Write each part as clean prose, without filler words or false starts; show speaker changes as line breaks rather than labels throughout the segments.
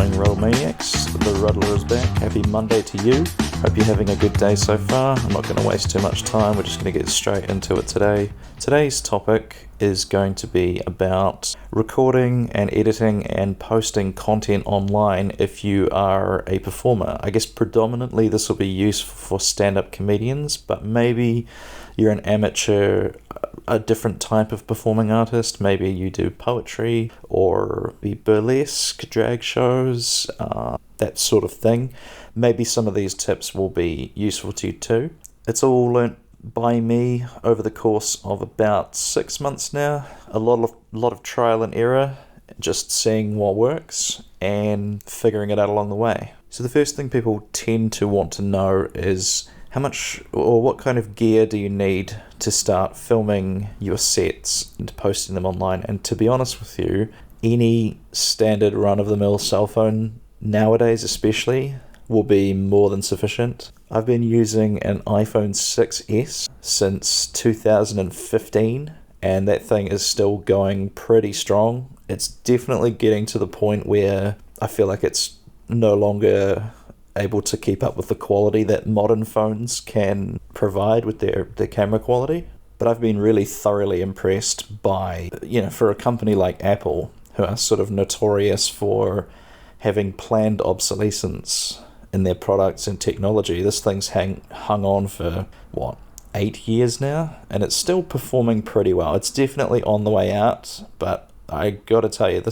morning, Ruddle Maniacs. The Ruddler is back. Happy Monday to you. Hope you're having a good day so far. I'm not going to waste too much time. We're just going to get straight into it today. Today's topic is going to be about recording and editing and posting content online if you are a performer. I guess predominantly this will be useful for stand-up comedians, but maybe you're an amateur, a different type of performing artist. Maybe you do poetry or be burlesque, drag shows, that sort of thing. Maybe some of these tips will be useful to you too. It's all learnt by me over the course of about 6 months now. A lot of trial and error, just seeing what works and figuring it out along the way. So the first thing people tend to want to know is how much or what kind of gear do you need to start filming your sets and posting them online? And to be honest with you, any standard run-of-the-mill cell phone nowadays especially will be more than sufficient. I've been using an iPhone 6s since 2015 and that thing is still going pretty strong. It's definitely getting to the point where I feel like it's no longer able to keep up with the quality that modern phones can provide with their camera quality. But I've been really thoroughly impressed by, for a company like Apple, who are sort of notorious for having planned obsolescence in their products and technology. This thing's hung on for, 8 years now? And it's still performing pretty well. It's definitely on the way out, but I gotta tell you,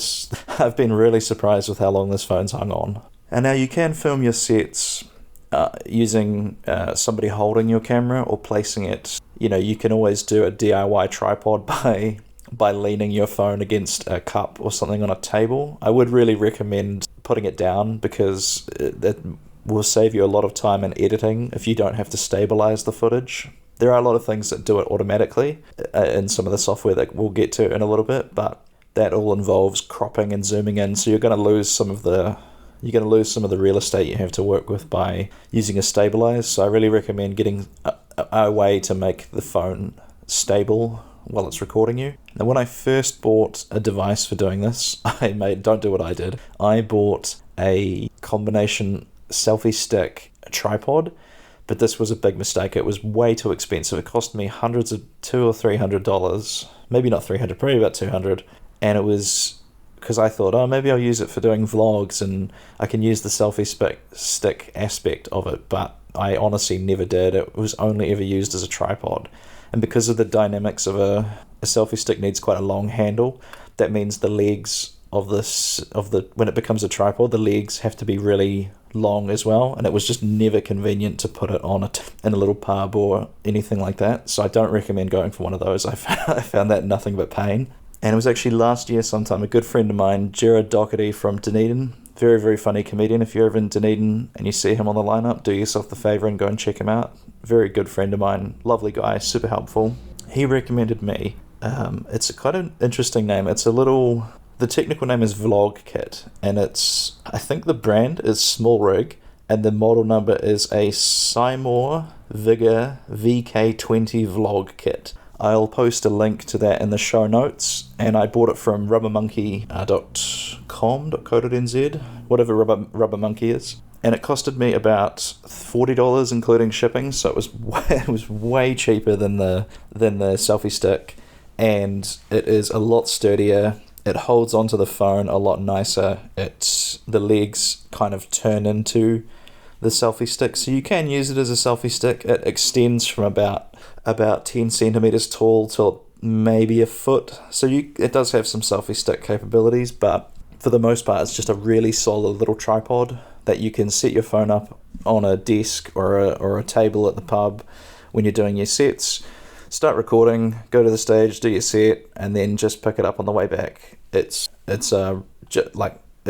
I've been really surprised with how long this phone's hung on. And now you can film your sets using somebody holding your camera or placing it. You can always do a DIY tripod by leaning your phone against a cup or something on a table. I would really recommend putting it down because that will save you a lot of time in editing if you don't have to stabilize the footage. There are a lot of things that do it automatically in some of the software that we'll get to in a little bit, but that all involves cropping and zooming in, so you're going to lose some of the real estate you have to work with by using a stabilizer. So I really recommend getting a way to make the phone stable while it's recording you. Now, when I first bought a device for doing this, don't do what I did. I bought a combination selfie stick tripod, but this was a big mistake. It was way too expensive. It cost me hundreds of $200 or $300, maybe not 300, probably about 200, and it was because I thought, maybe I'll use it for doing vlogs and I can use the selfie stick aspect of it, but I honestly never did. It was only ever used as a tripod. And because of the dynamics of a selfie stick needs quite a long handle, that means the legs when it becomes a tripod, the legs have to be really long as well, and it was just never convenient to put it on in a little pub or anything like that. So I don't recommend going for one of those. I found that nothing but pain. And it was actually last year sometime, a good friend of mine, Decoding from Dunedin, very, very funny comedian. If you're ever in Dunedin and you see him on the lineup, do yourself the favour and go and check him out. Very good friend of mine, lovely guy, super helpful. He recommended me. It's quite an interesting name. The technical name is Vlog Kit, and I think the brand is Small Rig, and the model number is a Seymour Vigor VK20 Vlog Kit. I'll post a link to that in the show notes, and I bought it from rubbermonkey.com.co.nz, whatever Rubber Monkey is, and it costed me about $40 including shipping, so it was way cheaper than the selfie stick, and it is a lot sturdier. It holds onto the phone a lot nicer. The legs kind of turn into the selfie stick, so you can use it as a selfie stick. It extends from about 10 centimeters tall to maybe a foot, so it does have some selfie stick capabilities, but for the most part it's just a really solid little tripod that you can set your phone up on a desk or a table at the pub when you're doing your sets. Start recording, go to the stage, do your set, and then just pick it up on the way back. It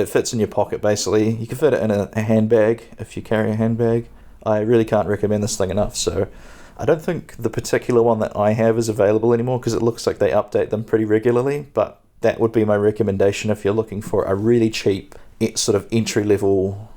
fits in your pocket basically. You can fit it in a handbag if you carry a handbag. I really can't recommend this thing enough. So I don't think the particular one that I have is available anymore because it looks like they update them pretty regularly, but that would be my recommendation if you're looking for a really cheap sort of entry-level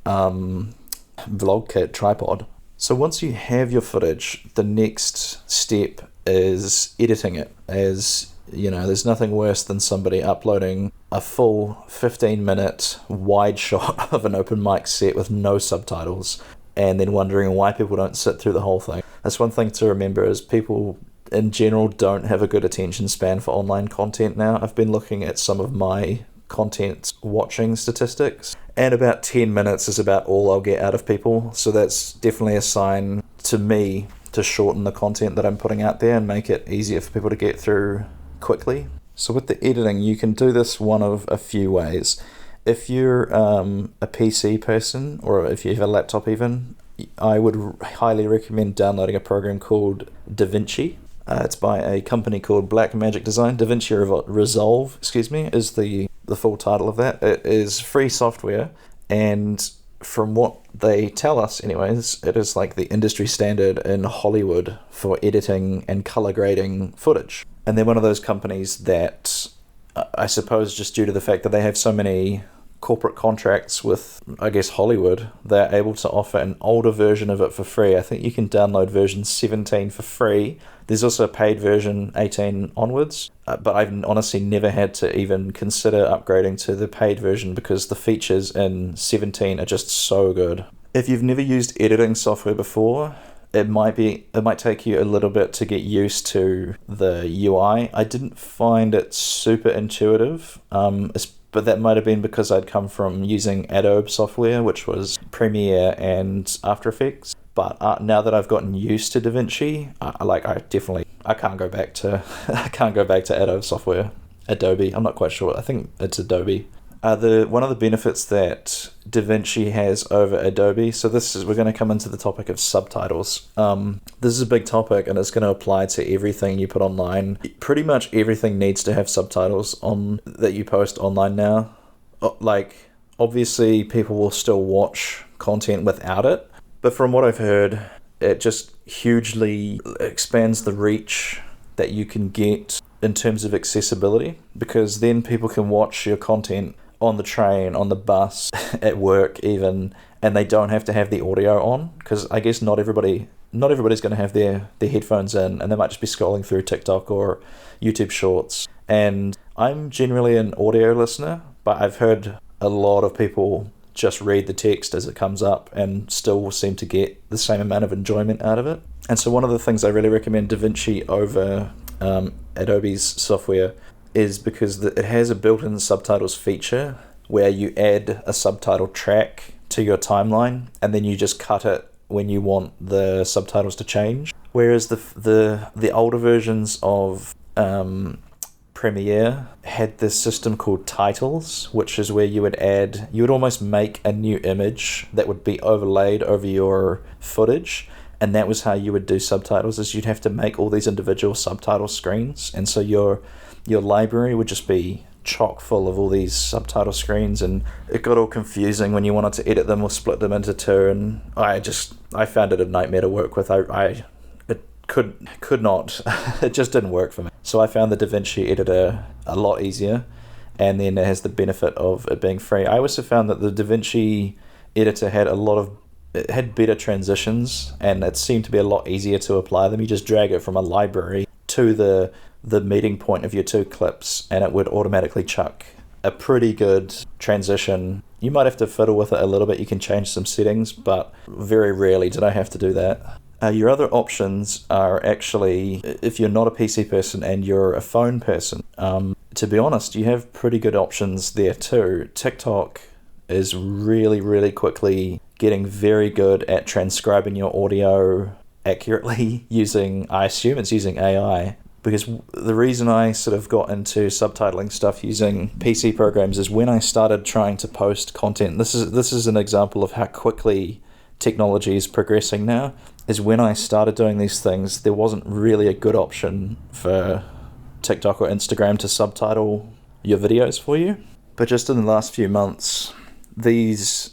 vlog kit tripod. So once you have your footage, the next step is editing it. As you know, there's nothing worse than somebody uploading a full 15-minute wide shot of an open mic set with no subtitles and then wondering why people don't sit through the whole thing. That's one thing to remember, is people in general don't have a good attention span for online content now. I've been looking at some of my content watching statistics, and about 10 minutes is about all I'll get out of people. So that's definitely a sign to me to shorten the content that I'm putting out there and make it easier for people to get through quickly. So with the editing, you can do this one of a few ways. If you're a PC person, or if you have a laptop even, I would highly recommend downloading a program called DaVinci. It's by a company called Blackmagic Design. DaVinci Resolve, is the full title of that. It is free software, and from what they tell us anyways, it is like the industry standard in Hollywood for editing and color grading footage. And they're one of those companies that, I suppose just due to the fact that they have so many corporate contracts with, I guess, Hollywood, they're able to offer an older version of it for free. I think you can download version 17 for free. There's also a paid version 18 onwards, but I've honestly never had to even consider upgrading to the paid version because the features in 17 are just so good. If you've never used editing software before, it might take you a little bit to get used to the UI. I didn't find it super intuitive, but that might have been because I'd come from using Adobe software, which was Premiere and After Effects. But now that I've gotten used to DaVinci, I can't go back to Adobe software. Adobe, I'm not quite sure. I think it's Adobe. One of the benefits that DaVinci has over Adobe, we're going to come into the topic of subtitles. This is a big topic, and it's going to apply to everything you put online. Pretty much everything needs to have subtitles that you post online now. Like, obviously people will still watch content without it, but from what I've heard, it just hugely expands the reach that you can get in terms of accessibility, because then people can watch your content on the train, on the bus, at work even, and they don't have to have the audio on, because I guess not everybody's going to have their headphones in, and they might just be scrolling through TikTok or YouTube Shorts. And I'm generally an audio listener, but I've heard a lot of people just read the text as it comes up and still seem to get the same amount of enjoyment out of it. And so one of the things I really recommend DaVinci over Adobe's software is because it has a built-in subtitles feature where you add a subtitle track to your timeline and then you just cut it when you want the subtitles to change. Whereas the older versions of Premiere had this system called titles, which is where you would almost make a new image that would be overlaid over your footage. And that was how you would do subtitles, is you'd have to make all these individual subtitle screens. And so your library would just be chock full of all these subtitle screens, and it got all confusing when you wanted to edit them or split them into two. And I found it a nightmare to work with. It could not, it just didn't work for me. So I found the DaVinci editor a lot easier, and then it has the benefit of it being free. I also found that the DaVinci editor had better transitions, and it seemed to be a lot easier to apply them. You just drag it from a library to the meeting point of your two clips, and it would automatically chuck a pretty good transition. You might have to fiddle with it a little bit. You can change some settings, but very rarely did I have to do that. Your other options are actually, if you're not a PC person and you're a phone person, to be honest, you have pretty good options there too. TikTok is really, really quickly getting very good at transcribing your audio accurately I assume it's using AI. Because the reason I sort of got into subtitling stuff using PC programs is when I started trying to post content. This is an example of how quickly technology is progressing now. Is when I started doing these things, there wasn't really a good option for TikTok or Instagram to subtitle your videos for you. But just in the last few months, these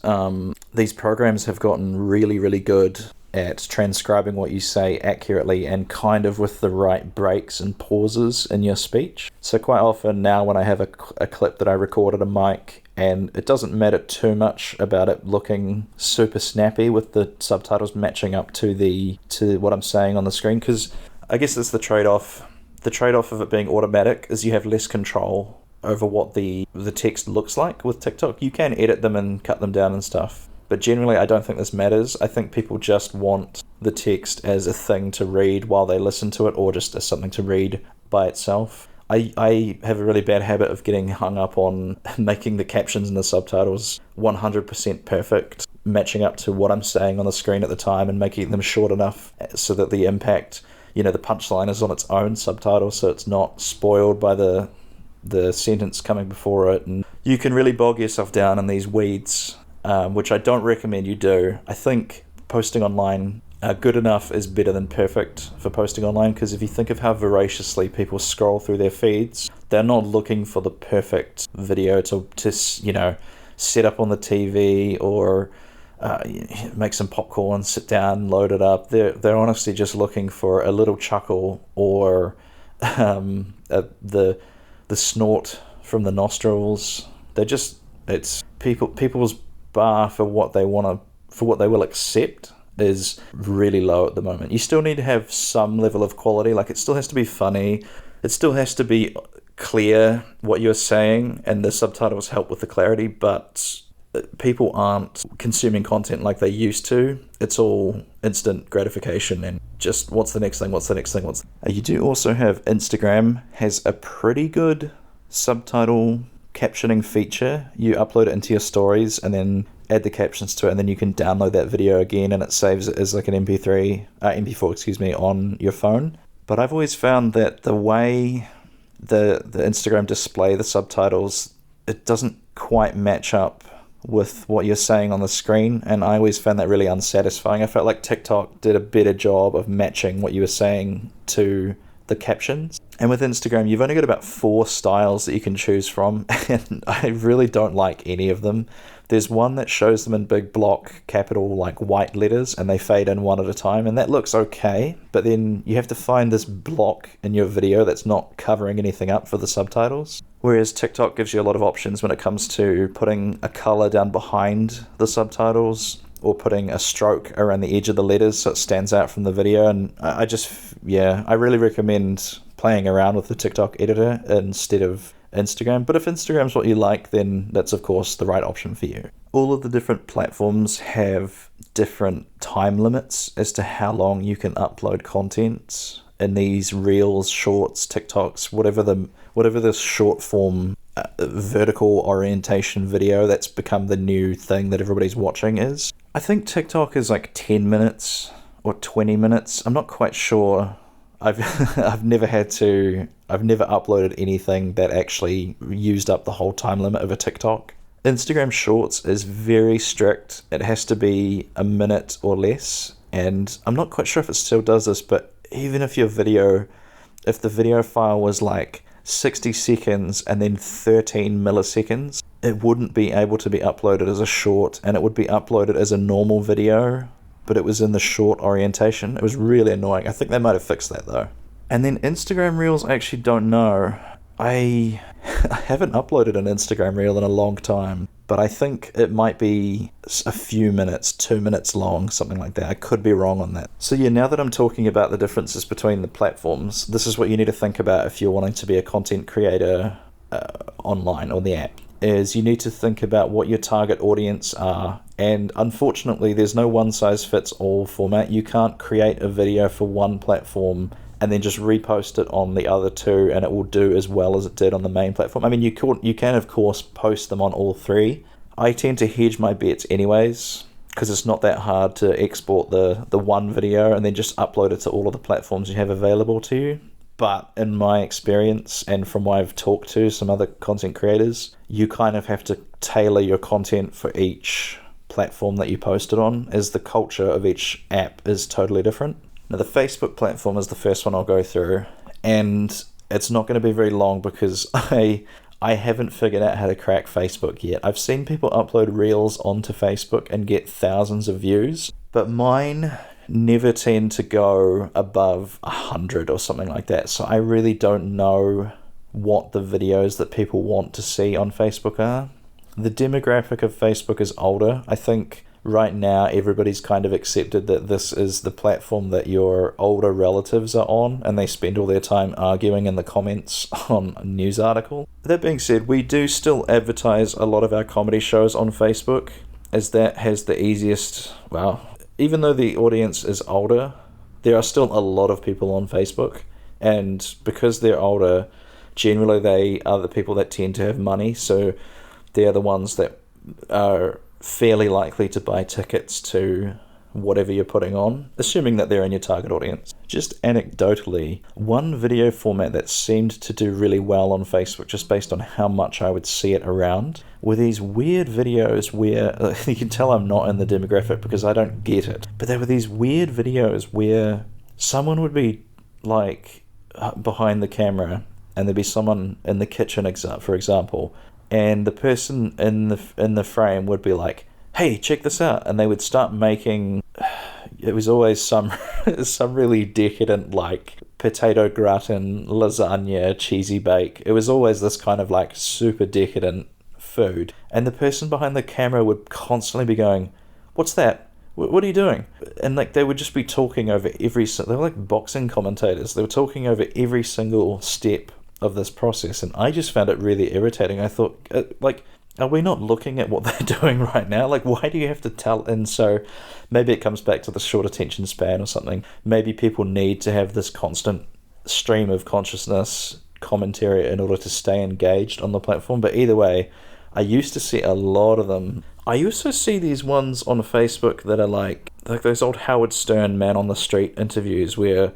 programs have gotten really, really good at transcribing what you say accurately and kind of with the right breaks and pauses in your speech. So quite often now when I have a clip that I record at a mic and it doesn't matter too much about it looking super snappy with the subtitles matching up to what I'm saying on the screen, because I guess that's the trade-off. The trade-off of it being automatic is you have less control over what the text looks like with TikTok. You can edit them and cut them down and stuff, but generally I don't think this matters. I think people just want the text as a thing to read while they listen to it, or just as something to read by itself. I have a really bad habit of getting hung up on making the captions and the subtitles 100% perfect, matching up to what I'm saying on the screen at the time, and making them short enough so that the impact, the punchline is on its own subtitle, so it's not spoiled by the sentence coming before it. And you can really bog yourself down in these weeds, which I don't recommend you do. I think posting online, good enough is better than perfect for posting online, because if you think of how voraciously people scroll through their feeds, they're not looking for the perfect video to set up on the TV or make some popcorn, sit down, load it up. They're honestly just looking for a little chuckle, or the snort from the nostrils. It's people's bar for what they will accept is really low at the moment. You still need to have some level of quality. Like, it still has to be funny. It still has to be clear what you're saying, and the subtitles help with the clarity, but people aren't consuming content like they used to. It's all instant gratification and just what's the next thing. You do also have Instagram has a pretty good subtitle captioning feature. You upload it into your stories and then add the captions to it, and then you can download that video again, and it saves it as like an MP4 on your phone. But I've always found that the way the Instagram display the subtitles, it doesn't quite match up with what you're saying on the screen, and I always found that really unsatisfying. I felt like TikTok did a better job of matching what you were saying to the captions. And with Instagram, you've only got about 4 styles that you can choose from, and I really don't like any of them. There's one that shows them in big block capital like white letters, and they fade in one at a time, and that looks okay, but then you have to find this block in your video that's not covering anything up for the subtitles. Whereas TikTok gives you a lot of options when it comes to putting a color down behind the subtitles, or putting a stroke around the edge of the letters so it stands out from the video. And I really recommend playing around with the TikTok editor instead of Instagram. But if Instagram's what you like, then that's of course the right option for you. All of the different platforms have different time limits as to how long you can upload content in these reels, shorts, TikToks, whatever the short form vertical orientation video that's become the new thing that everybody's watching is. I think TikTok is like 10 minutes or 20 minutes. I'm not quite sure. I've never uploaded anything that actually used up the whole time limit of a TikTok. Instagram Shorts is very strict. It has to be a minute or less, and I'm not quite sure if it still does this, but even if the video file was like 60 seconds and then 13 milliseconds, it wouldn't be able to be uploaded as a short, and it would be uploaded as a normal video, but it was in the short orientation. It was really annoying. I think they might have fixed that though. And then Instagram Reels, I actually don't know. I haven't uploaded an Instagram Reel in a long time, but I think it might be a few minutes, 2 minutes long, something like that. I could be wrong on that. So yeah, now that I'm talking about the differences between the platforms, this is what you need to think about if you're wanting to be a content creator online on the app, is you need to think about what your target audience are. And unfortunately, there's no one-size-fits-all format. You can't create a video for one platform and then just repost it on the other two and it will do as well as it did on the main platform. I mean, you can of course post them on all three. I tend to hedge my bets anyways, because it's not that hard to export the one video and then just upload it to all of the platforms you have available to you. But in my experience, and from what I've talked to some other content creators, you kind of have to tailor your content for each platform that you post it on, as the culture of each app is totally different. Now, the Facebook platform is the first one I'll go through, and it's not going to be very long because I haven't figured out how to crack Facebook yet. I've seen people upload reels onto Facebook and get thousands of views, but mine never tend to go above 100 or something like that. So I really don't know what the videos that people want to see on Facebook are. the demographic of Facebook is older. I think right now everybody's kind of accepted that this is the platform that your older relatives are on, and they spend all their time arguing in the comments on a news article. That being said, we do still advertise a lot of our comedy shows on Facebook, as that has the easiest, even though the audience is older, there are still a lot of people on Facebook, and because they're older, generally they are the people that tend to have money, so they're the ones that are fairly likely to buy tickets to whatever you're putting on, assuming that they're in your target audience. Just anecdotally, one video format that seemed to do really well on Facebook, just based on how much I would see it around, were these weird videos where, you can tell I'm not in the demographic because I don't get it, but there were these weird videos where someone would be like behind the camera and there'd be someone in the kitchen, for example, and the person in the frame would be like, "Hey, check this out," and they would start making. It was always some really decadent, like potato gratin, lasagna, cheesy bake. It was always this kind of like super decadent food, and the person behind the camera would constantly be going, "What's that? What are you doing?" And like they would just be talking over they were like boxing commentators. They were talking over every single step of this process, and I just found it really irritating. I thought, are we not looking at what they're doing right now? Like, why do you have to tell? And so maybe it comes back to the short attention span or something. Maybe people need to have this constant stream of consciousness commentary in order to stay engaged on the platform. But either way, I used to see a lot of them. I also see these ones on Facebook that are like those old Howard Stern man on the street interviews where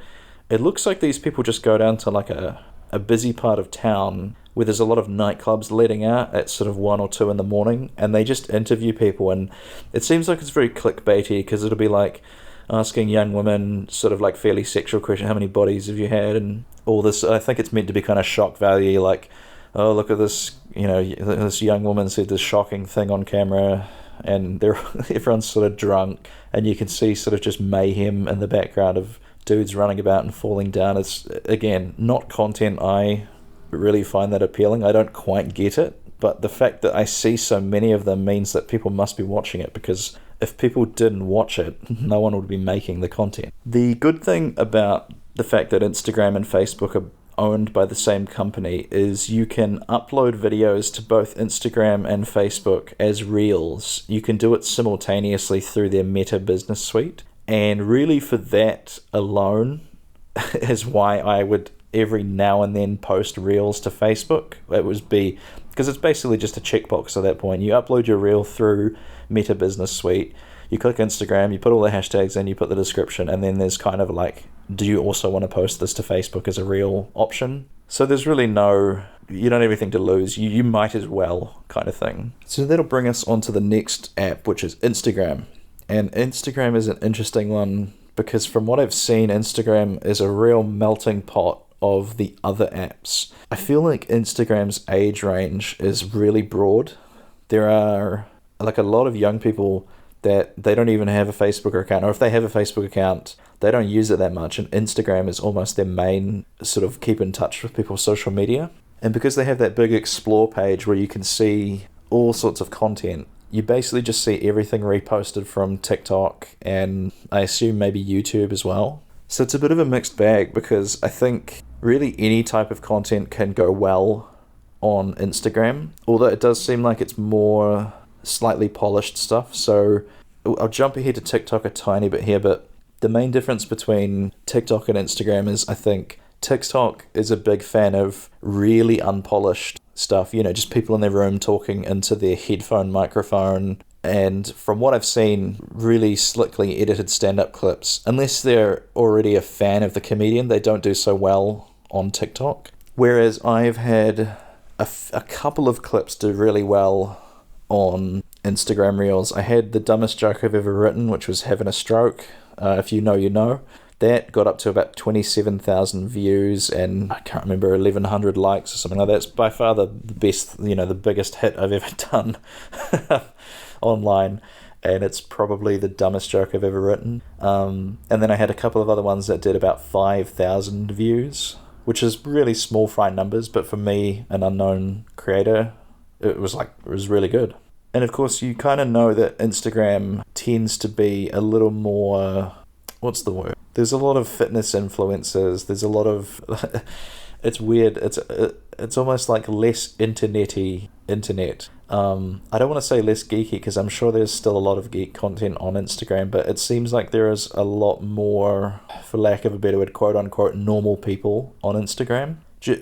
it looks like these people just go down to like a busy part of town where there's a lot of nightclubs letting out at sort of 1 or 2 in the morning, and they just interview people, and it seems like it's very clickbaity because it'll be like asking young women sort of like fairly sexual questions, how many bodies have you had, and all this. I think it's meant to be kind of shock value, like, oh, look at this, this young woman said this shocking thing on camera, and everyone's sort of drunk, and you can see sort of just mayhem in the background of dudes running about and falling down. It's, again, not content I really find that appealing. I don't quite get it, but the fact that I see so many of them means that people must be watching it, because if people didn't watch it, no one would be making the content. The good thing about the fact that Instagram and Facebook are owned by the same company is you can upload videos to both Instagram and Facebook as Reels. You can do it simultaneously through their Meta Business Suite. And really for that alone is why I would every now and then post Reels to Facebook. It would be because it's basically just a checkbox at that point. You upload your Reel through Meta Business Suite, you click Instagram, you put all the hashtags in, you put the description, and then there's kind of like, do you also want to post this to Facebook as a Reel option? So there's really you don't have anything to lose. You might as well kind of thing. So that'll bring us on to the next app, which is Instagram. And Instagram is an interesting one because from what I've seen, Instagram is a real melting pot of the other apps. I feel like Instagram's age range is really broad. There are like a lot of young people that they don't even have a Facebook account, or if they have a Facebook account, they don't use it that much, and Instagram is almost their main sort of keep in touch with people's social media. And because they have that big explore page where you can see all sorts of content, you basically just see everything reposted from TikTok and I assume maybe YouTube as well. So it's a bit of a mixed bag because I think really any type of content can go well on Instagram, although it does seem like it's more slightly polished stuff. So I'll jump ahead to TikTok a tiny bit here, but the main difference between TikTok and Instagram is I think TikTok is a big fan of really unpolished stuff, just people in their room talking into their headphone microphone, and from what I've seen, really slickly edited stand-up clips. Unless they're already a fan of the comedian, they don't do so well on TikTok. Whereas I've had a couple of clips do really well on Instagram Reels. I had the dumbest joke I've ever written, which was having a stroke. If you know, you know. That got up to about 27,000 views and I can't remember, 1,100 likes or something like that. It's by far the best, the biggest hit I've ever done online, and it's probably the dumbest joke I've ever written. And then I had a couple of other ones that did about 5,000 views, which is really small fry numbers, but for me, an unknown creator, it was really good. And of course, you kind of know that Instagram tends to be a little more, what's the word? There's a lot of fitness influencers. There's a lot of, it's weird. It's almost like less internet-y internet. I don't want to say less geeky because I'm sure there's still a lot of geek content on Instagram, but it seems like there is a lot more, for lack of a better word, quote unquote, normal people on Instagram.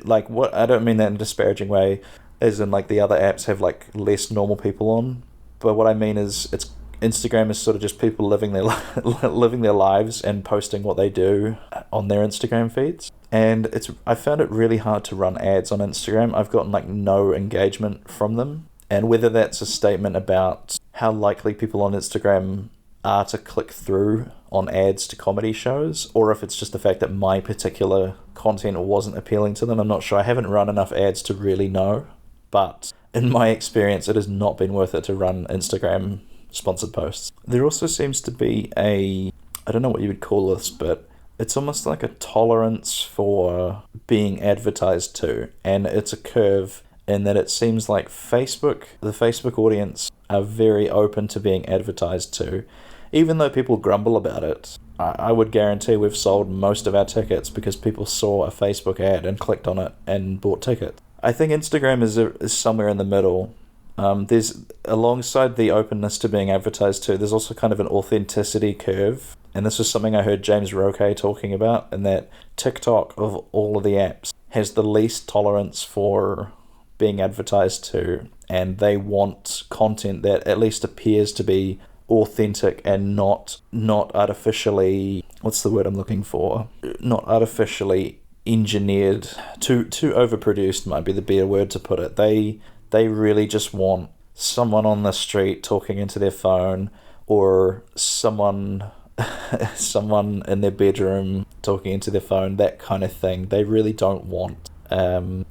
Like, what, I don't mean that in a disparaging way, as in like the other apps have like less normal people on, but what I mean is Instagram is sort of just people living their living their lives and posting what they do on their Instagram feeds. And I found it really hard to run ads on Instagram. I've gotten like no engagement from them. And whether that's a statement about how likely people on Instagram are to click through on ads to comedy shows, or if it's just the fact that my particular content wasn't appealing to them, I'm not sure. I haven't run enough ads to really know. But in my experience, it has not been worth it to run Instagram sponsored posts. There also seems to be I don't know what you would call this, but it's almost like a tolerance for being advertised to. And it's a curve in that it seems like the Facebook audience are very open to being advertised to. Even though people grumble about it, I would guarantee we've sold most of our tickets because people saw a Facebook ad and clicked on it and bought tickets. I think Instagram is somewhere in the middle. There's, alongside the openness to being advertised to, there's also kind of an authenticity curve. And this is something I heard James Roque talking about, and that TikTok, of all of the apps, has the least tolerance for being advertised to, and they want content that at least appears to be authentic and not artificially, what's the word I'm looking for? Not artificially engineered, too overproduced might be the better word to put it. They really just want someone on the street talking into their phone, or someone in their bedroom talking into their phone, that kind of thing. They really don't want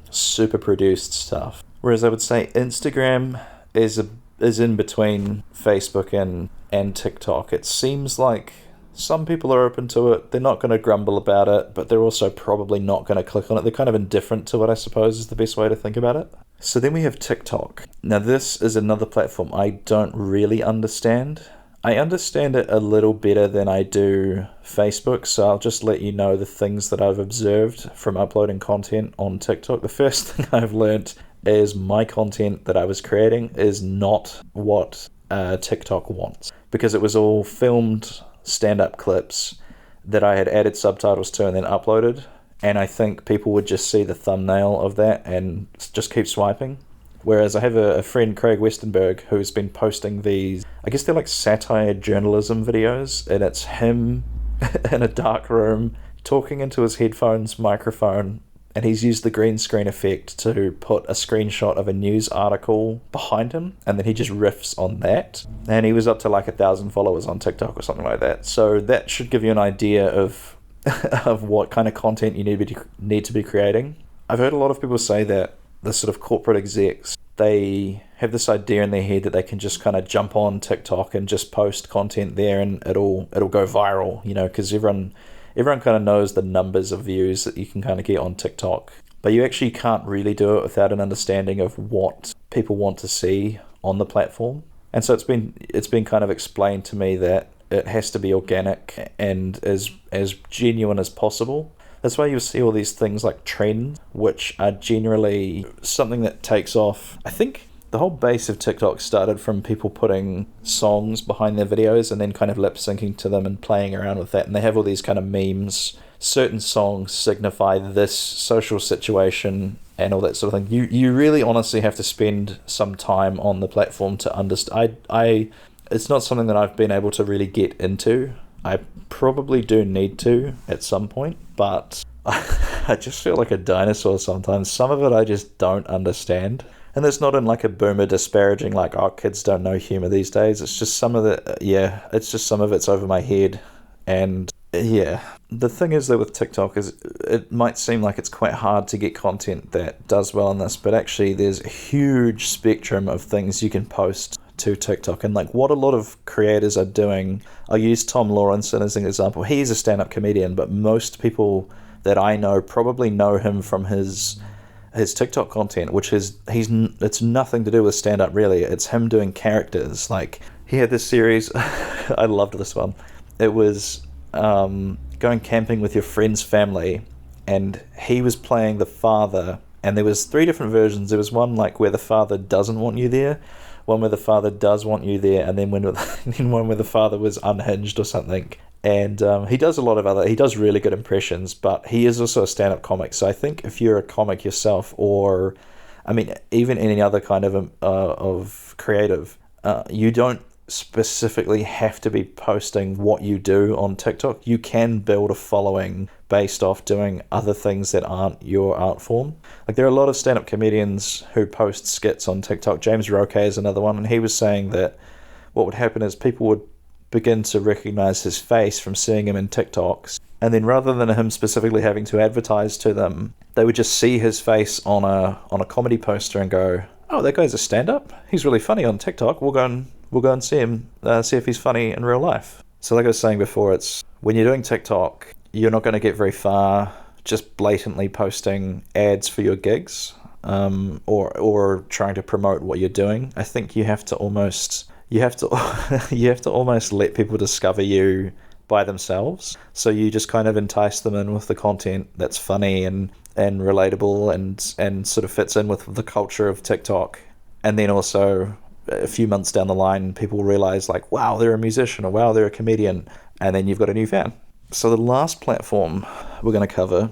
super produced stuff. Whereas I would say Instagram is in between Facebook and TikTok. It seems like some people are open to it. They're not going to grumble about it, but they're also probably not going to click on it. They're kind of indifferent to it, I suppose, is the best way to think about it. So then we have TikTok. Now this is another platform I don't really understand. I understand it a little better than I do Facebook, so I'll just let you know the things that I've observed from uploading content on TikTok. The first thing I've learned is my content that I was creating is not what TikTok wants, because it was all filmed stand-up clips that I had added subtitles to and then uploaded, and I think people would just see the thumbnail of that and just keep swiping. Whereas I have a friend, Craig Westenberg, who's been posting these, I guess they're like satire journalism videos, and it's him in a dark room talking into his headphones microphone, and he's used the green screen effect to put a screenshot of a news article behind him, and then he just riffs on that. And he was up to like 1,000 followers on TikTok or something like that. So that should give you an idea of of what kind of content you need to be creating. I've heard a lot of people say that the sort of corporate execs, they have this idea in their head that they can just kind of jump on TikTok and just post content there and it'll go viral, you know, because everyone kind of knows the numbers of views that you can kind of get on TikTok. But you actually can't really do it without an understanding of what people want to see on the platform. And so it's been kind of explained to me that it has to be organic and as genuine as possible. That's why you see all these things like trends, which are generally something that takes off. I think the whole base of TikTok started from people putting songs behind their videos and then kind of lip syncing to them and playing around with that. And they have all these kind of memes. Certain songs signify this social situation and all that sort of thing. You really honestly have to spend some time on the platform to understand. It's not something that I've been able to really get into. I probably do need to at some point, but I just feel like a dinosaur sometimes. Some of it I just don't understand. And that's not in like a boomer disparaging, like, oh, kids don't know humor these days. It's just some of it's over my head. And yeah, the thing is that with TikTok is it might seem like it's quite hard to get content that does well on this, but actually there's a huge spectrum of things you can post to TikTok. And like what a lot of creators are doing, I'll use Tom Lawrenson as an example. He's a stand-up comedian, but most people that I know probably know him from his his TikTok content, which is it's nothing to do with stand-up really. It's him doing characters. Like, he had this series, I loved this one. It was going camping with your friend's family, and he was playing the father, and there was 3 different versions. There was one like where the father doesn't want you there, one where the father does want you there, and then one where the father was unhinged or something. And he does he does really good impressions, but he is also a stand-up comic. So I think if you're a comic yourself, or, I mean, even any other kind of creative, you don't specifically have to be posting what you do on TikTok. You can build a following based off doing other things that aren't your art form. Like, there are a lot of stand-up comedians who post skits on TikTok. James Roque is another one, and he was saying that what would happen is people would begin to recognize his face from seeing him in TikToks, and then rather than him specifically having to advertise to them, they would just see his face on a comedy poster and go, oh, that guy's a stand-up? He's really funny on TikTok. We'll go and see him, see if he's funny in real life. So like I was saying before, it's when you're doing TikTok, you're not going to get very far just blatantly posting ads for your gigs, or trying to promote what you're doing. I think you have to almost let people discover you by themselves. So you just kind of entice them in with the content that's funny and relatable and sort of fits in with the culture of TikTok. And then also, a few months down the line, people realize, like, wow, they're a musician, or wow, they're a comedian, and then you've got a new fan. So the last platform we're going to cover,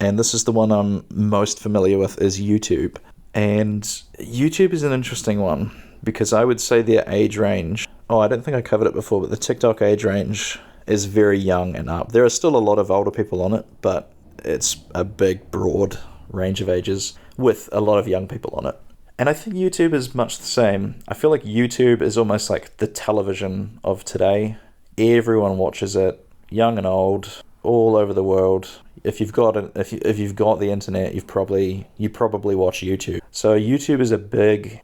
and this is the one I'm most familiar with, is YouTube. And YouTube is an interesting one, because I would say their age range, I don't think I covered it before, but the TikTok age range is very young and up. There are still a lot of older people on it, but it's a big, broad range of ages with a lot of young people on it. And I think YouTube is much the same. I feel like YouTube is almost like the television of today. Everyone watches it, young and old, all over the world. If you've got the internet, you probably watch YouTube. So YouTube is a big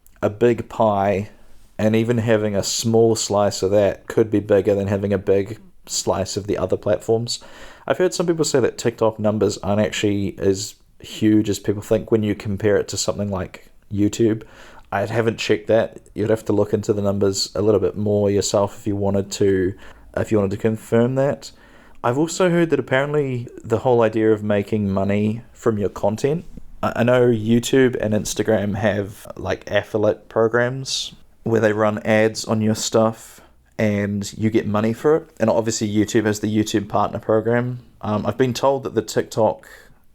pie, and even having a small slice of that could be bigger than having a big slice of the other platforms. I've heard some people say that TikTok numbers aren't actually as huge as people think when you compare it to something like YouTube. I haven't checked that. You'd have to look into the numbers a little bit more yourself if you wanted to confirm that. I've also heard that apparently the whole idea of making money from your content, I know YouTube and Instagram have like affiliate programs where they run ads on your stuff and you get money for it. And obviously YouTube has the YouTube Partner Program. I've been told that the TikTok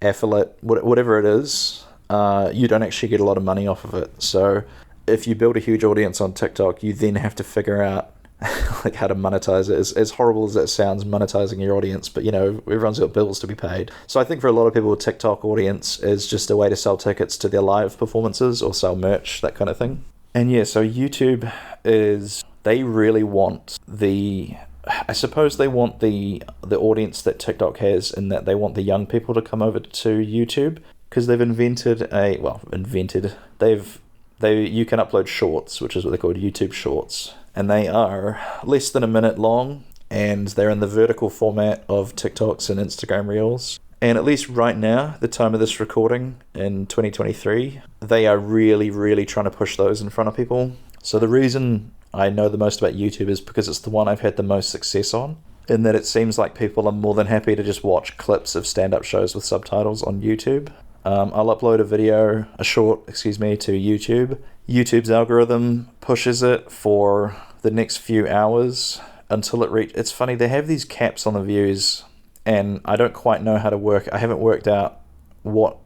affiliate, whatever it is, you don't actually get a lot of money off of it. So if you build a huge audience on TikTok, you then have to figure out like how to monetize it. As horrible as that sounds, monetizing your audience, but everyone's got bills to be paid. So I think for a lot of people, TikTok audience is just a way to sell tickets to their live performances or sell merch, that kind of thing. And yeah, so YouTube they really want the audience that TikTok has, in that they want the young people to come over to YouTube, because they've you can upload shorts, which is what they're called, YouTube Shorts, and they are less than a minute long, and they're in the vertical format of TikToks and Instagram Reels. And at least right now, the time of this recording in 2023, they are really, really trying to push those in front of people. So the reason I know the most about YouTube is because it's the one I've had the most success on, in that it seems like people are more than happy to just watch clips of stand-up shows with subtitles on YouTube. I'll upload a short to YouTube. YouTube's algorithm pushes it for the next few hours until it's funny, they have these caps on the views, and I don't quite know how to I haven't worked out what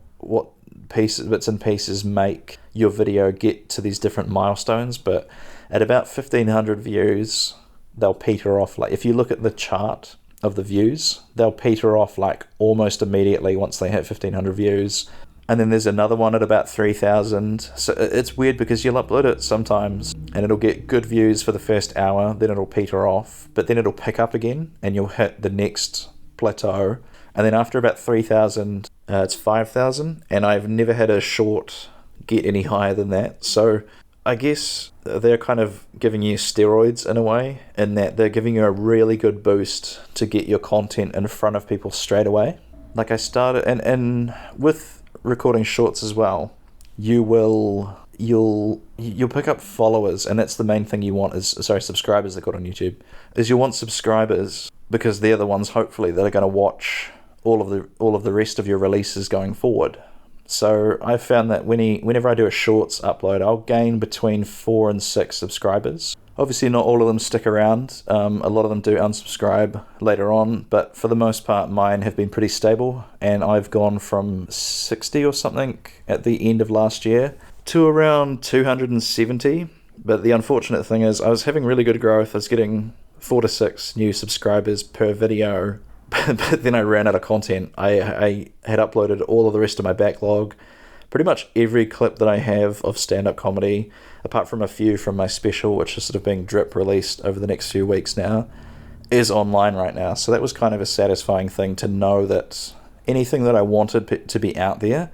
bits and pieces make your video get to these different milestones, but at about 1,500 views, they'll peter off. Like, if you look at the chart of the views, they'll peter off like almost immediately once they hit 1,500 views. And then there's another one at about 3,000. So it's weird because you'll upload it sometimes and it'll get good views for the first hour, then it'll peter off, but then it'll pick up again and you'll hit the next plateau. And then after about 3,000, it's 5,000. And I've never had a short get any higher than that. So I guess they're kind of giving you steroids in a way, in that they're giving you a really good boost to get your content in front of people straight away. Like I started, and with recording shorts as well, you'll pick up followers, and that's the main thing you want, is subscribers, they're called on YouTube, is you want subscribers because they're the ones hopefully that are going to watch all of the rest of your releases going forward. So I found that whenever I do a shorts upload, I'll gain between 4 and 6 subscribers. Obviously not all of them stick around, a lot of them do unsubscribe later on, but for the most part mine have been pretty stable, and I've gone from 60 or something at the end of last year to around 270. But the unfortunate thing is I was having really good growth. I was getting 4 to 6 new subscribers per video, but then I ran out of content. I had uploaded all of the rest of my backlog. Pretty much every clip that I have of stand-up comedy, apart from a few from my special, which is sort of being drip released over the next few weeks now, is online right now. So that was kind of a satisfying thing to know that anything that I wanted to be out there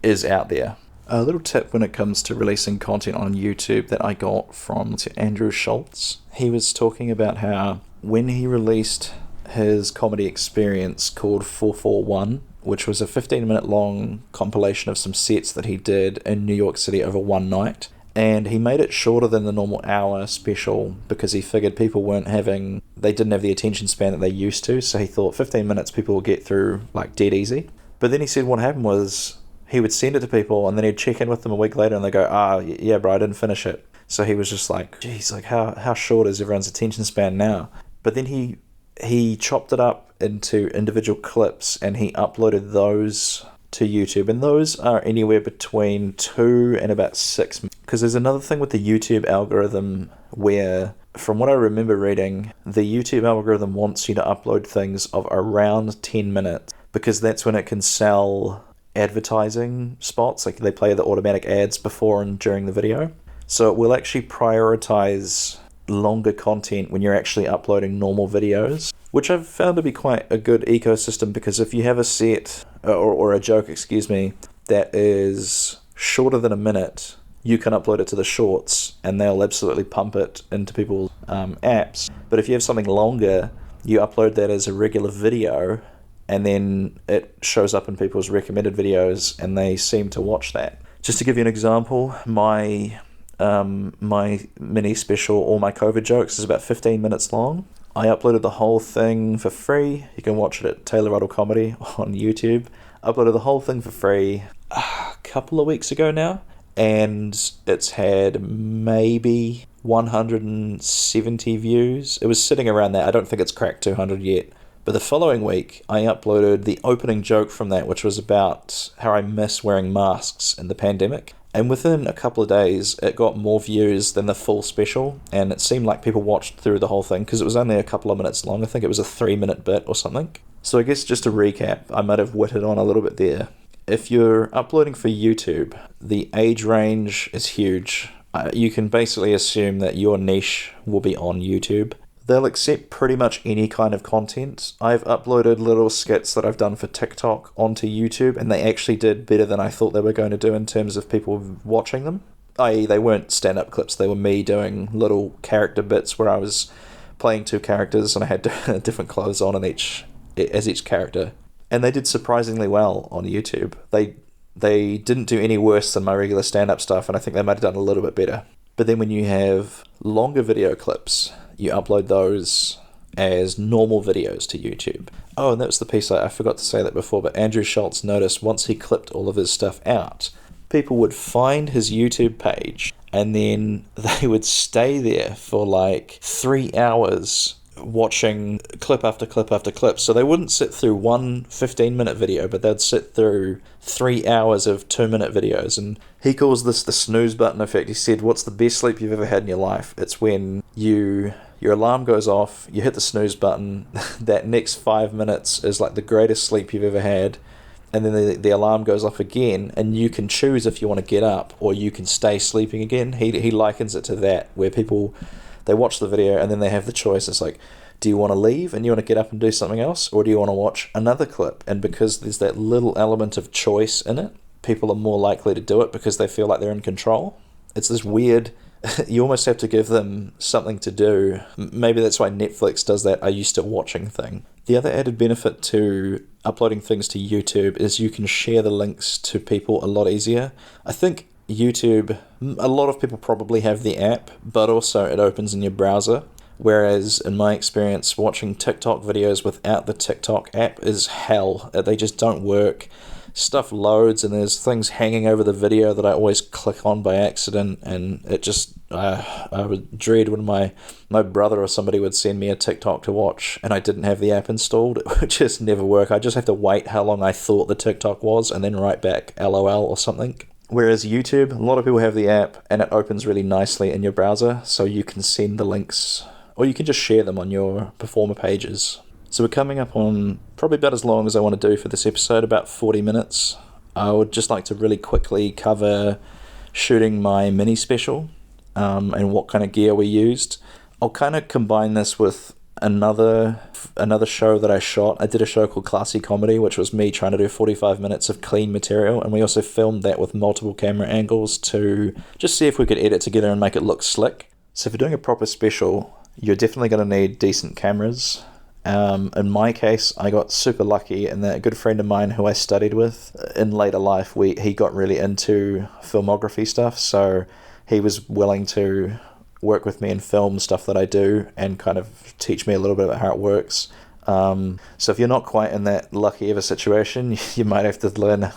is out there. A little tip when it comes to releasing content on YouTube that I got from Andrew Schultz. He was talking about how when he released his comedy experience called 441, which was a 15-minute long compilation of some sets that he did in New York City over one night, and he made it shorter than the normal hour special because he figured people they didn't have the attention span that they used to, so he thought 15 minutes people will get through like dead easy. But then he said what happened was he would send it to people and then he'd check in with them a week later and they go, yeah bro, I didn't finish it. So he was just like, geez, like how short is everyone's attention span now? But then he chopped it up into individual clips and he uploaded those to YouTube, and those are anywhere between 2 and about 6, because there's another thing with the YouTube algorithm where, from what I remember reading, the YouTube algorithm wants you to upload things of around 10 minutes because that's when it can sell advertising spots, like they play the automatic ads before and during the video. So it will actually prioritize longer content when you're actually uploading normal videos, which I've found to be quite a good ecosystem, because if you have a set or a joke, that is shorter than a minute, you can upload it to the shorts and they'll absolutely pump it into people's apps. But if you have something longer, you upload that as a regular video and then it shows up in people's recommended videos and they seem to watch that. Just to give you an example, my mini special, All My COVID Jokes, is about 15 minutes long. I uploaded the whole thing for free. You can watch it at Taylor Ruddle Comedy on YouTube. Uploaded the whole thing for free a couple of weeks ago now, and it's had maybe 170 views. It was sitting around that. I don't think it's cracked 200 yet. But the following week, I uploaded the opening joke from that, which was about how I miss wearing masks in the pandemic. And within a couple of days, it got more views than the full special, and it seemed like people watched through the whole thing because it was only a couple of minutes long. I think it was a 3-minute bit or something. So I guess just to recap, I might have witted on a little bit there. If you're uploading for YouTube, the age range is huge. You can basically assume that your niche will be on YouTube. They'll accept pretty much any kind of content. I've uploaded little skits that I've done for TikTok onto YouTube, and they actually did better than I thought they were going to do in terms of people watching them. I.e., they weren't stand-up clips, they were me doing little character bits where I was playing 2 characters and I had different clothes on as each character. And they did surprisingly well on YouTube. They didn't do any worse than my regular stand-up stuff, and I think they might have done a little bit better. But then when you have longer video clips, you upload those as normal videos to YouTube. Oh, and that was the piece I forgot to say that before, but Andrew Schultz noticed once he clipped all of his stuff out, people would find his YouTube page and then they would stay there for like 3 hours watching clip after clip after clip. So they wouldn't sit through one 15-minute video, but they'd sit through 3 hours of 2-minute videos. And he calls this the snooze button effect. He said, what's the best sleep you've ever had in your life? It's when your alarm goes off, you hit the snooze button, that next 5 minutes is like the greatest sleep you've ever had, and then the alarm goes off again, and you can choose if you want to get up or you can stay sleeping again. He likens it to that, where people, they watch the video and then they have the choice. It's like, do you want to leave and you want to get up and do something else, or do you want to watch another clip? And because there's that little element of choice in it, people are more likely to do it because they feel like they're in control. It's this weird, you almost have to give them something to do. Maybe that's why Netflix does that "are you still watching" thing. The other added benefit to uploading things to YouTube is you can share the links to people a lot easier. I think YouTube, a lot of people probably have the app, but also it opens in your browser. Whereas in my experience, watching TikTok videos without the TikTok app is hell. They just don't work. Stuff loads and there's things hanging over the video that I always click on by accident, and it just I would dread when my brother or somebody would send me a TikTok to watch and I didn't have the app installed. It would just never work. I just have to wait how long I thought the TikTok was and then write back LOL or something. Whereas YouTube, a lot of people have the app and it opens really nicely in your browser, so you can send the links or you can just share them on your performer pages. So we're coming up on probably about as long as I want to do for this episode, about 40 minutes. I would just like to really quickly cover shooting my mini special and what kind of gear we used. I'll kind of combine this with another show that I shot. I did a show called Classy Comedy, which was me trying to do 45 minutes of clean material, and we also filmed that with multiple camera angles to just see if we could edit together and make it look slick. So for doing a proper special, you're definitely going to need decent cameras. In my case, I got super lucky in that a good friend of mine who I studied with in later life, he got really into filmography stuff, so he was willing to work with me and film stuff that I do and kind of teach me a little bit about how it works. So if you're not quite in that lucky of a situation, you might have to learn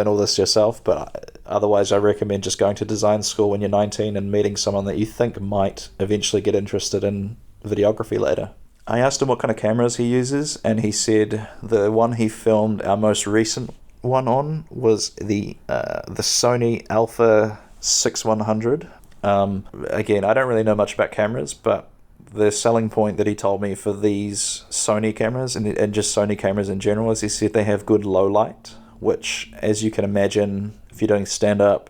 all this yourself, but otherwise I recommend just going to design school when you're 19 and meeting someone that you think might eventually get interested in videography later. I asked him what kind of cameras he uses, and he said the one he filmed our most recent one on was the Sony Alpha 6100. Again, I don't really know much about cameras, but the selling point that he told me for these Sony cameras and just Sony cameras in general is he said they have good low light, which, as you can imagine, if you're doing stand-up,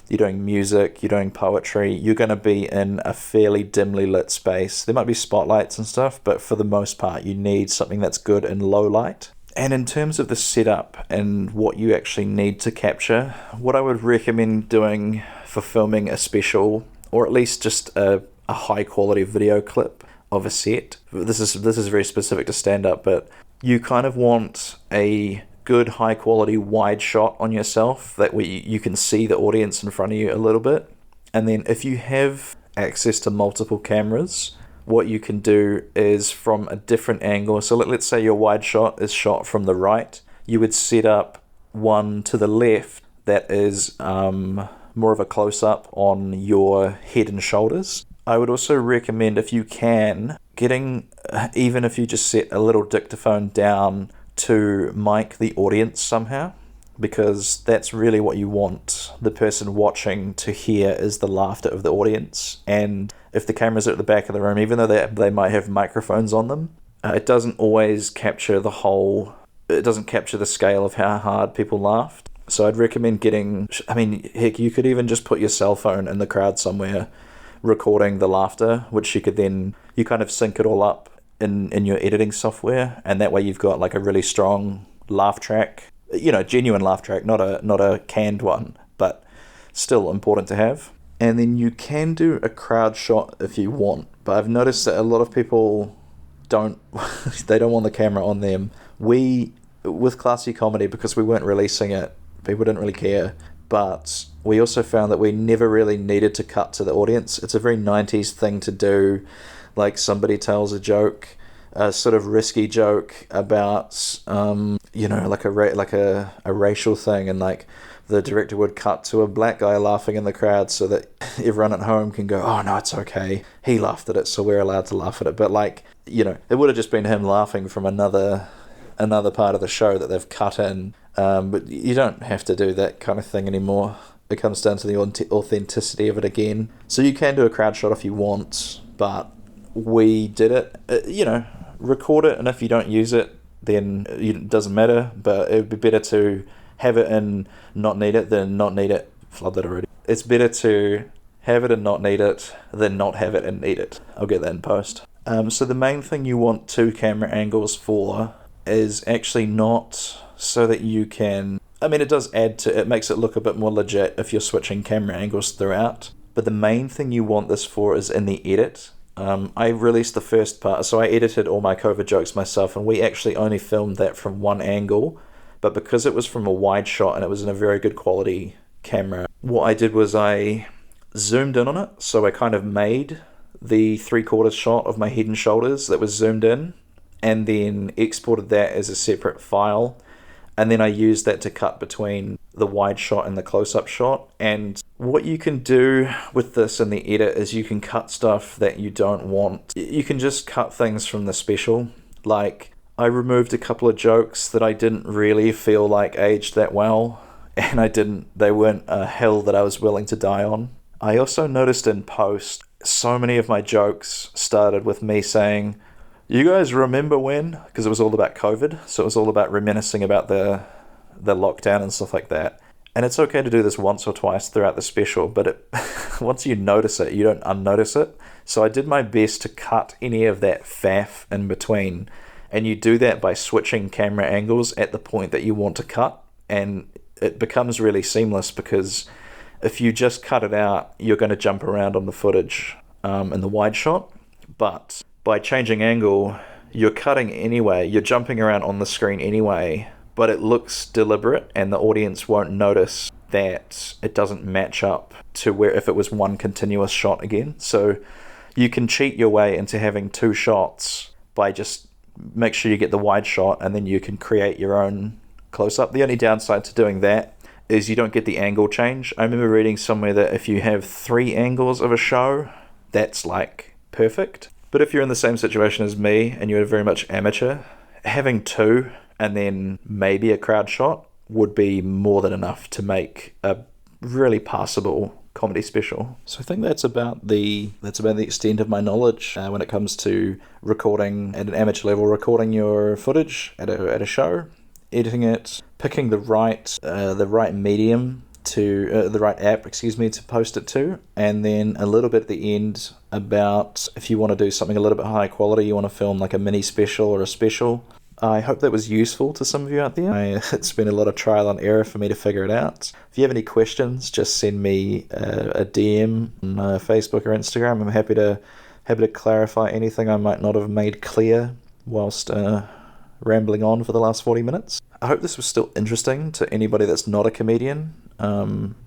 you're doing music, you're doing poetry, you're going to be in a fairly dimly lit space. There might be spotlights and stuff, but for the most part, you need something that's good in low light. And in terms of the setup and what you actually need to capture, what I would recommend doing for filming a special, or at least just a high quality video clip of a set, this is very specific to stand-up, but you kind of want a good high quality wide shot on yourself that way you can see the audience in front of you a little bit. And then if you have access to multiple cameras, what you can do is from a different angle, so let's say your wide shot is shot from the right, you would set up one to the left that is more of a close-up on your head and shoulders. I would also recommend, if you can, even if you just set a little dictaphone down to mic the audience somehow, because that's really what you want the person watching to hear is the laughter of the audience. And if the cameras are at the back of the room, even though they might have microphones on them, it doesn't always capture it doesn't capture the scale of how hard people laughed. So I'd recommend heck, you could even just put your cell phone in the crowd somewhere recording the laughter, which you kind of sync it all up in your editing software, and that way you've got like a really strong laugh track, genuine laugh track, not a canned one, but still important to have. And then you can do a crowd shot if you want, but I've noticed that a lot of people don't want the camera on them. With Classy Comedy, because we weren't releasing it, people didn't really care, but we also found that we never really needed to cut to the audience. It's a very 90s thing to do. Like somebody tells a joke, a sort of risky joke about, like a racial thing, and like the director would cut to a black guy laughing in the crowd so that everyone at home can go, oh no, it's okay, he laughed at it, so we're allowed to laugh at it. But it would have just been him laughing from another part of the show that they've cut in. But you don't have to do that kind of thing anymore. It comes down to the authenticity of it again. So you can do a crowd shot if you want, but we did it, record it, and if you don't use it, then it doesn't matter, but it would be better to have it and not need it than not need it. Flub that already. It's better to have it and not need it than not have it and need it. I'll get that in post. So the main thing you want two camera angles for is actually not so that you can, it does it makes it look a bit more legit if you're switching camera angles throughout, but the main thing you want this for is in the edit. I released the first part, so I edited all my COVID jokes myself, and we actually only filmed that from one angle, but because it was from a wide shot and it was in a very good quality camera, what I did was I zoomed in on it, so I kind of made the 3/4 shot of my head and shoulders that was zoomed in, and then exported that as a separate file, and then I used that to cut between the wide shot and the close-up shot. And what you can do with this in the edit is you can cut stuff that you don't want. You can just cut things from the special. Like, I removed a couple of jokes that I didn't really feel like aged that well, and they weren't a hill that I was willing to die on. I also noticed in post, so many of my jokes started with me saying, "You guys remember when?" Because it was all about COVID, so it was all about reminiscing about the lockdown and stuff like that. And it's okay to do this once or twice throughout the special, but once you notice it, you don't unnotice it. So I did my best to cut any of that faff in between. And you do that by switching camera angles at the point that you want to cut, and it becomes really seamless, because if you just cut it out, you're going to jump around on the footage in the wide shot. But by changing angle, you're cutting anyway, you're jumping around on the screen anyway, but it looks deliberate, and the audience won't notice that it doesn't match up to where if it was one continuous shot again. So you can cheat your way into having two shots by just make sure you get the wide shot, and then you can create your own close-up. The only downside to doing that is you don't get the angle change. I remember reading somewhere that if you have 3 angles of a show, that's like perfect. But if you're in the same situation as me and you're very much amateur, having 2 and then maybe a crowd shot would be more than enough to make a really passable comedy special. So I think that's about the extent of my knowledge when it comes to recording at an amateur level, recording your footage at a show, editing it, picking the right medium to the right app, to post it to, and then a little bit at the end about if you want to do something a little bit higher quality, you want to film like a mini special or a special. I hope that was useful to some of you out there. It's been a lot of trial and error for me to figure it out. If you have any questions, just send me a DM on Facebook or Instagram. I'm happy to clarify anything I might not have made clear whilst rambling on for the last 40 minutes. I hope this was still interesting to anybody that's not a comedian. Hopefully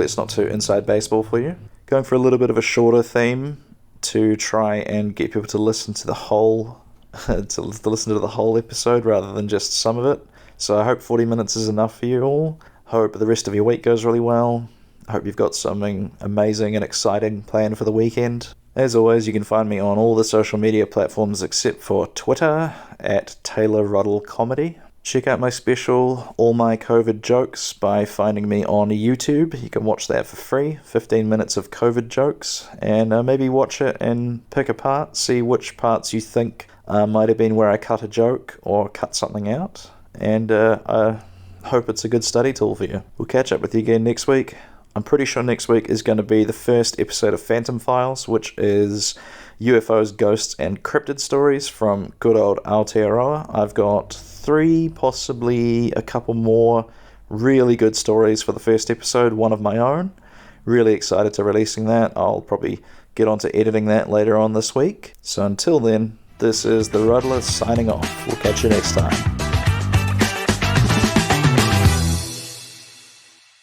it's not too inside baseball for you. Going for a little bit of a shorter theme to try and get people to listen to the whole to listen to the whole episode rather than just some of it. So I hope 40 minutes is enough for you all. Hope the rest of your week goes really well. I hope you've got something amazing and exciting planned for the weekend. As always, you can find me on all the social media platforms except for Twitter at Taylor Ruddle Comedy. Check out my special, All My COVID Jokes, by finding me on YouTube. You can watch that for free, 15 minutes of COVID jokes, and maybe watch it and pick apart, see which parts you think might have been where I cut a joke or cut something out. And I hope it's a good study tool for you. We'll catch up with you again next week. I'm pretty sure next week is going to be the first episode of Phantom Files, which is UFOs, ghosts, and cryptid stories from good old Aotearoa. I've got 3, possibly a couple more really good stories for the first episode, one of my own. Really excited to releasing that. I'll probably get on to editing that later on this week. So until then, this is the Ruddler signing off. We'll catch you next time.